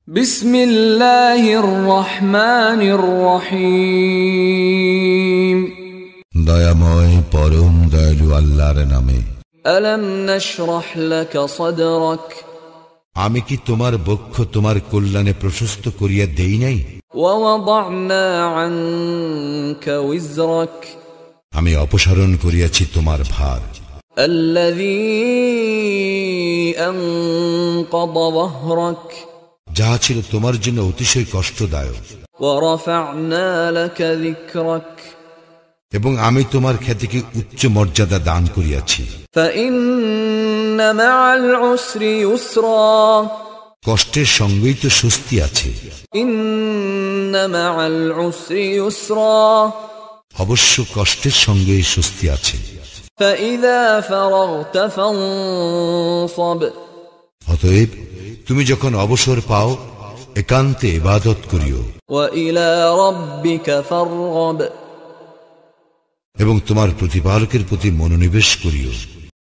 বিসমিল্লাহির রহমানির রহিম। দয়াময় পরম দয়ালু আল্লাহর নামে। আলাম নাশরাহ লাকা সাদরাক, আমি কি তোমার বক্ষ তোমার কল্যাণে প্রশস্ত করিয়া দেই নাই? ওয়া ওয়াদা'না আনকা ওয়িজরাক, আমি অপসারণ করিয়াছি তোমার ভার। আল্লাযী আনকাযা যাহরাক, যাহা ছিল তোমার জন্য অতিশয় কষ্টদায়ক। ওয়া রাফা'না লাকা যিকরাক, এবং আমি তোমার খ্যাতিকে উচ্চ মর্যাদা দান করিয়াছি। ফাইন্না মা'আল উসরি ইউসরা, কষ্টের সঙ্গেই তো স্বস্তি আছে। ইন্না মা'আল উসরি ইউসরা, অবশ্য কষ্টের সঙ্গেই স্বস্তি আছে। ফাইযা ফারাগতা ফানসাব, অতএব তুমি যখন অবসর পাও একান্তে ইবাদত করিও। ওয়া ইলা রাব্বিকা ফারগাব, এবং তোমার প্রতিপালকের প্রতি মনোনিবেশ করিও।